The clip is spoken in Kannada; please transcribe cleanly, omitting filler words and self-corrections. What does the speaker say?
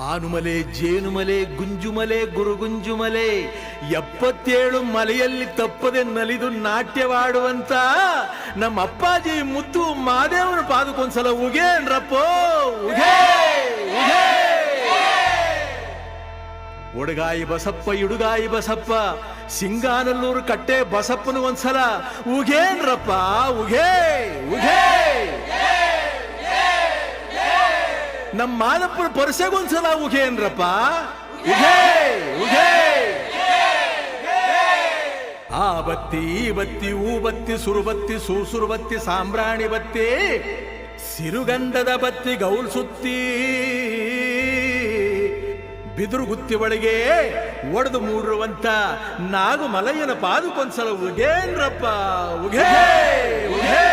ಆನುಮಲೆ ಜೇನುಮಲೆ ಗುಂಜುಮಲೆ ಗುರುಗುಂಜುಮಲೆ 77 ಮಲೆಯಲ್ಲಿ ತಪ್ಪದೆ ನಲಿದು ನಾಟ್ಯವಾಡುವಂತ ನಮ್ಮ ಅಪ್ಪಾಜಿ ಮುತ್ತು ಮಾದೇವನ ಪಾದಕ್ಕೊಂದ್ಸಲ ಉಗೇನ್ರಪ್ಪೋ ಉಗೇ ಉಗೇ. ಒಡಗಾಯಿ ಬಸಪ್ಪ ಇಡುಗಾಯಿ ಬಸಪ್ಪ ಸಿಂಗಾನಲ್ಲೂರು ಕಟ್ಟೆ ಬಸಪ್ಪನ ಒಂದ್ಸಲ ಉಗೇನ್ರಪ್ಪ ಉಗೇ ಉಗೇ. ನಮ್ಮ ಮಾದಪ್ಪನ ಪರಸೆಗೊಂದ್ಸಲ ಉಗೇನ್ರಪ್ಪ ಉಗೇ ಉಗೇ. ಆ ಬತ್ತಿ ಈ ಬತ್ತಿ ಊ ಬತ್ತಿ ಸುರುಬತ್ತಿ ಸೂಸುರು ಬತ್ತಿ ಸಾಂಬ್ರಾಣಿ ಬತ್ತಿ ಸಿರುಗಂಧದ ಬತ್ತಿ ಗೌಲ್ ಸುತ್ತಿ ಬಿದುರು ಗುತ್ತಿ ಒಳಗೆ ಒಡೆದು ಮೂಡಿರುವಂತ ನಾಗು ಮಲಯ್ಯನ ಪಾದಕ್ಕೊಂದ್ಸಲ ಉಗೇನ್ರಪ್ಪ ಉಗೇ ಉಗೇ.